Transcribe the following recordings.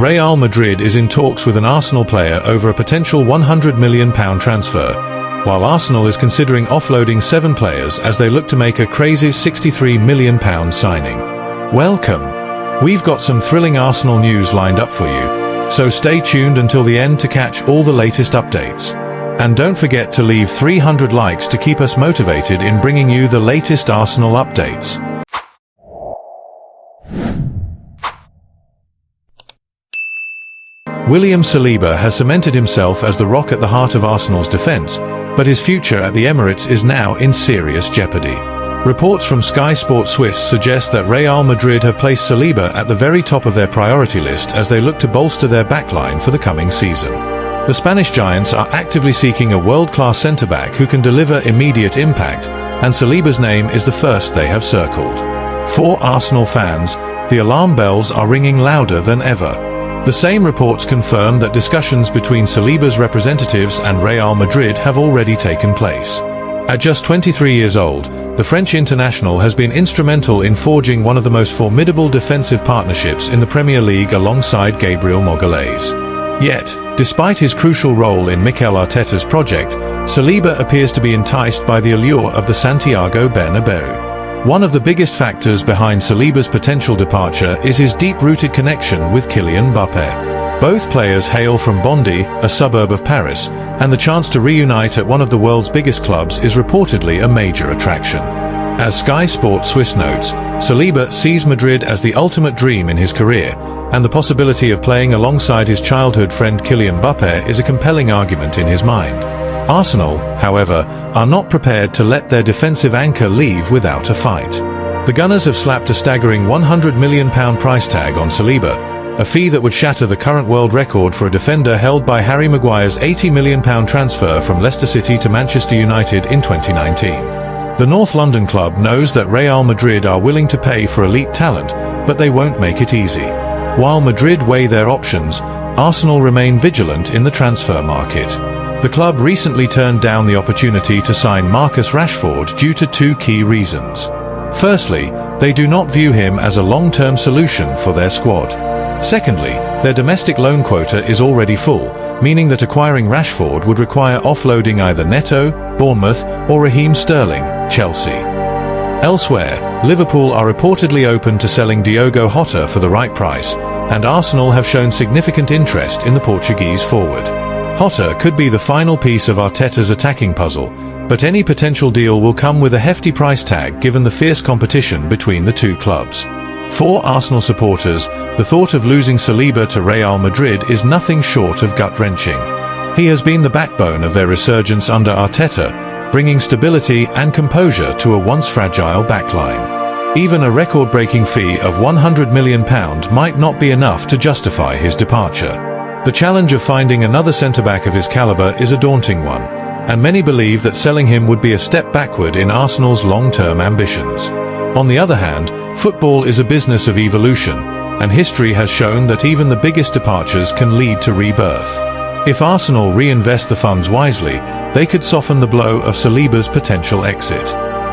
Real Madrid is in talks with an Arsenal player over a potential £100 million transfer, while Arsenal is considering offloading 7 players as they look to make a crazy £63 million signing. Welcome! We've got some thrilling Arsenal news lined up for you, so stay tuned until the end to catch all the latest updates. And don't forget to leave 300 likes to keep us motivated in bringing you the latest Arsenal updates. William Saliba has cemented himself as the rock at the heart of Arsenal's defence, but his future at the Emirates is now in serious jeopardy. Reports from Sky Sports Swiss suggest that Real Madrid have placed Saliba at the very top of their priority list as they look to bolster their backline for the coming season. The Spanish giants are actively seeking a world-class centre-back who can deliver immediate impact, and Saliba's name is the first they have circled. For Arsenal fans, the alarm bells are ringing louder than ever. The same reports confirm that discussions between Saliba's representatives and Real Madrid have already taken place. At just 23 years old, the French international has been instrumental in forging one of the most formidable defensive partnerships in the Premier League alongside Gabriel Magalhães. Yet, despite his crucial role in Mikel Arteta's project, Saliba appears to be enticed by the allure of the Santiago Bernabéu. One of the biggest factors behind Saliba's potential departure is his deep-rooted connection with Kylian Mbappé. Both players hail from Bondy, a suburb of Paris, and the chance to reunite at one of the world's biggest clubs is reportedly a major attraction. As Sky Sports Swiss notes, Saliba sees Madrid as the ultimate dream in his career, and the possibility of playing alongside his childhood friend Kylian Mbappé is a compelling argument in his mind. Arsenal, however, are not prepared to let their defensive anchor leave without a fight. The Gunners have slapped a staggering £100 million price tag on Saliba, a fee that would shatter the current world record for a defender held by Harry Maguire's £80 million transfer from Leicester City to Manchester United in 2019. The North London club knows that Real Madrid are willing to pay for elite talent, but they won't make it easy. While Madrid weigh their options, Arsenal remain vigilant in the transfer market. The club recently turned down the opportunity to sign Marcus Rashford due to 2 key reasons. Firstly, they do not view him as a long-term solution for their squad. Secondly, their domestic loan quota is already full, meaning that acquiring Rashford would require offloading either Neto, Bournemouth, or Raheem Sterling, Chelsea. Elsewhere, Liverpool are reportedly open to selling Diogo Jota for the right price, and Arsenal have shown significant interest in the Portuguese forward. Jota could be the final piece of Arteta's attacking puzzle, but any potential deal will come with a hefty price tag given the fierce competition between the two clubs. For Arsenal supporters, the thought of losing Saliba to Real Madrid is nothing short of gut-wrenching. He has been the backbone of their resurgence under Arteta, bringing stability and composure to a once fragile backline. Even a record-breaking fee of £100 million might not be enough to justify his departure. The challenge of finding another centre-back of his calibre is a daunting one, and many believe that selling him would be a step backward in Arsenal's long-term ambitions. On the other hand, football is a business of evolution, and history has shown that even the biggest departures can lead to rebirth. If Arsenal reinvest the funds wisely, they could soften the blow of Saliba's potential exit.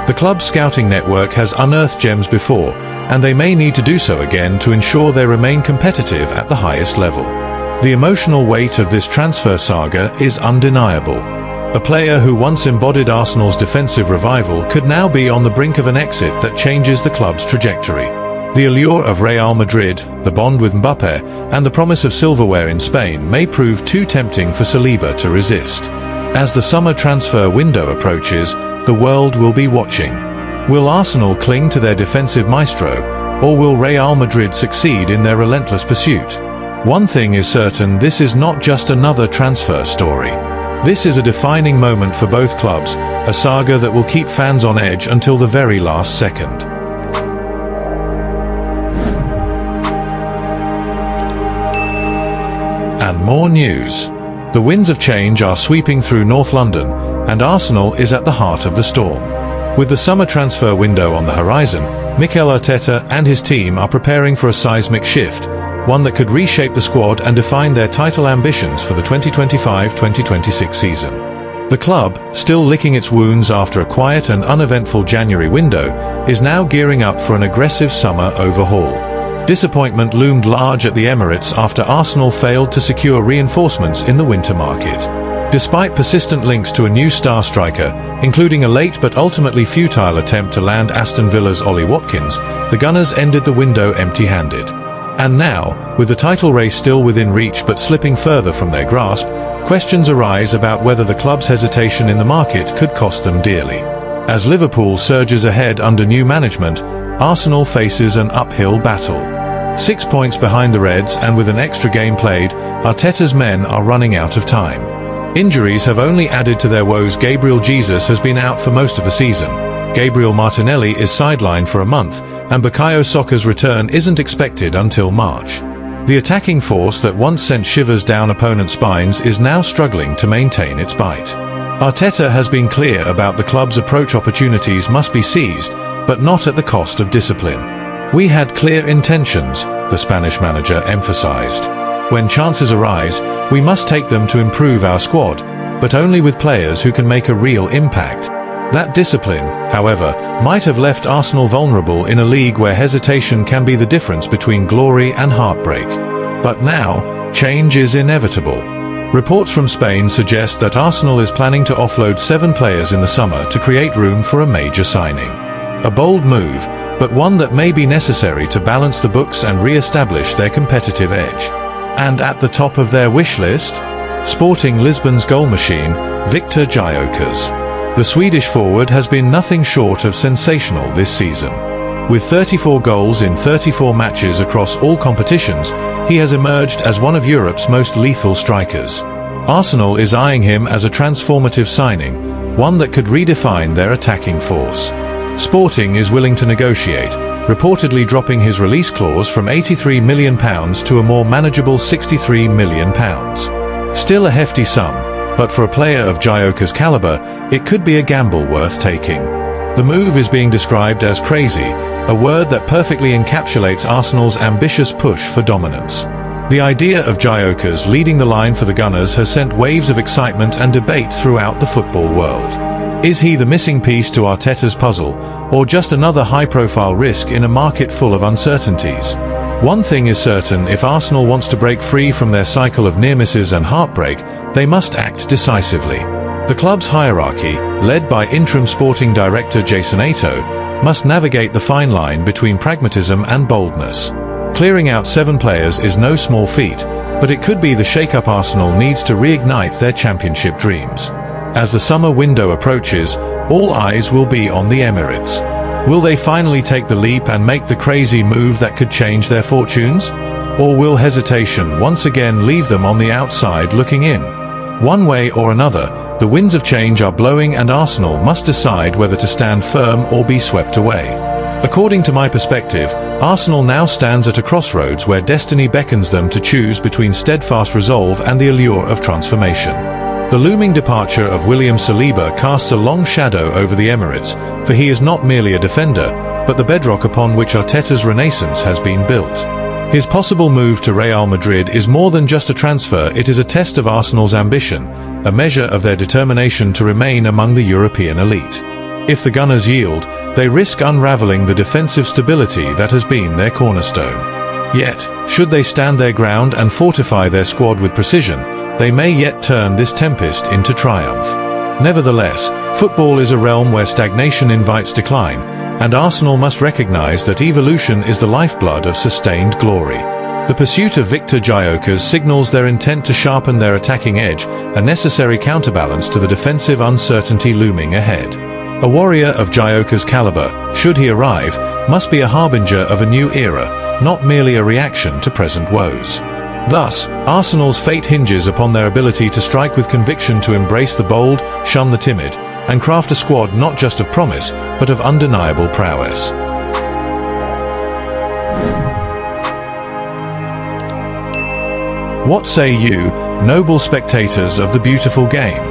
The club's scouting network has unearthed gems before, and they may need to do so again to ensure they remain competitive at the highest level. The emotional weight of this transfer saga is undeniable. A player who once embodied Arsenal's defensive revival could now be on the brink of an exit that changes the club's trajectory. The allure of Real Madrid, the bond with Mbappé, and the promise of silverware in Spain may prove too tempting for Saliba to resist. As the summer transfer window approaches, the world will be watching. Will Arsenal cling to their defensive maestro, or will Real Madrid succeed in their relentless pursuit? One thing is certain, this is not just another transfer story. This is a defining moment for both clubs, a saga that will keep fans on edge until the very last second. And more news. The winds of change are sweeping through North London, and Arsenal is at the heart of the storm. With the summer transfer window on the horizon, Mikel Arteta and his team are preparing for a seismic shift, one that could reshape the squad and define their title ambitions for the 2025-2026 season. The club, still licking its wounds after a quiet and uneventful January window, is now gearing up for an aggressive summer overhaul. Disappointment loomed large at the Emirates after Arsenal failed to secure reinforcements in the winter market. Despite persistent links to a new star striker, including a late but ultimately futile attempt to land Aston Villa's Ollie Watkins, the Gunners ended the window empty-handed. And now, with the title race still within reach but slipping further from their grasp, questions arise about whether the club's hesitation in the market could cost them dearly. As Liverpool surges ahead under new management, Arsenal faces an uphill battle. 6 points behind the Reds, and with an extra game played, Arteta's men are running out of time. Injuries have only added to their woes. Gabriel Jesus has been out for most of the season. Gabriel Martinelli is sidelined for a month, and Bukayo Saka's return isn't expected until March. The attacking force that once sent shivers down opponents' spines is now struggling to maintain its bite. Arteta has been clear about the club's approach: opportunities must be seized, but not at the cost of discipline. "We had clear intentions," the Spanish manager emphasized. "When chances arise, we must take them to improve our squad, but only with players who can make a real impact." That discipline, however, might have left Arsenal vulnerable in a league where hesitation can be the difference between glory and heartbreak. But now, change is inevitable. Reports from Spain suggest that Arsenal is planning to offload 7 players in the summer to create room for a major signing. A bold move, but one that may be necessary to balance the books and re-establish their competitive edge. And at the top of their wish list? Sporting Lisbon's goal machine, Viktor Gyökeres. The Swedish forward has been nothing short of sensational this season. With 34 goals in 34 matches across all competitions, he has emerged as one of Europe's most lethal strikers. Arsenal is eyeing him as a transformative signing, one that could redefine their attacking force. Sporting is willing to negotiate, reportedly dropping his release clause from £83 million to a more manageable £63 million. Still a hefty sum, but for a player of Gyökeres' caliber, it could be a gamble worth taking. The move is being described as crazy, a word that perfectly encapsulates Arsenal's ambitious push for dominance. The idea of Gyökeres leading the line for the Gunners has sent waves of excitement and debate throughout the football world. Is he the missing piece to Arteta's puzzle, or just another high-profile risk in a market full of uncertainties? One thing is certain: if Arsenal wants to break free from their cycle of near-misses and heartbreak, they must act decisively. The club's hierarchy, led by interim sporting director Jason Ato, must navigate the fine line between pragmatism and boldness. Clearing out 7 players is no small feat, but it could be the shake-up Arsenal needs to reignite their championship dreams. As the summer window approaches, all eyes will be on the Emirates. Will they finally take the leap and make the crazy move that could change their fortunes? Or will hesitation once again leave them on the outside looking in? One way or another, the winds of change are blowing, and Arsenal must decide whether to stand firm or be swept away. According to my perspective, Arsenal now stands at a crossroads where destiny beckons them to choose between steadfast resolve and the allure of transformation. The looming departure of William Saliba casts a long shadow over the Emirates, for he is not merely a defender, but the bedrock upon which Arteta's renaissance has been built. His possible move to Real Madrid is more than just a transfer; it is a test of Arsenal's ambition, a measure of their determination to remain among the European elite. If the Gunners yield, they risk unraveling the defensive stability that has been their cornerstone. Yet, should they stand their ground and fortify their squad with precision, they may yet turn this tempest into triumph. Nevertheless, football is a realm where stagnation invites decline, and Arsenal must recognize that evolution is the lifeblood of sustained glory. The pursuit of Viktor Gyökeres signals their intent to sharpen their attacking edge, a necessary counterbalance to the defensive uncertainty looming ahead. A warrior of Gyökeres' caliber, should he arrive, must be a harbinger of a new era, not merely a reaction to present woes. Thus, Arsenal's fate hinges upon their ability to strike with conviction, to embrace the bold, shun the timid, and craft a squad not just of promise, but of undeniable prowess. What say you, noble spectators of the beautiful game?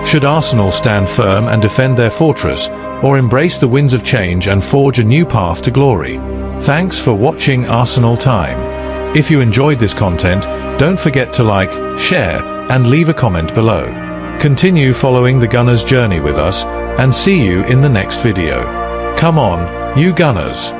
Should Arsenal stand firm and defend their fortress, or embrace the winds of change and forge a new path to glory? Thanks for watching Arsenal Time. If you enjoyed this content, don't forget to like, share, and leave a comment below. Continue following the Gunners' journey with us, and see you in the next video. Come on, you Gunners!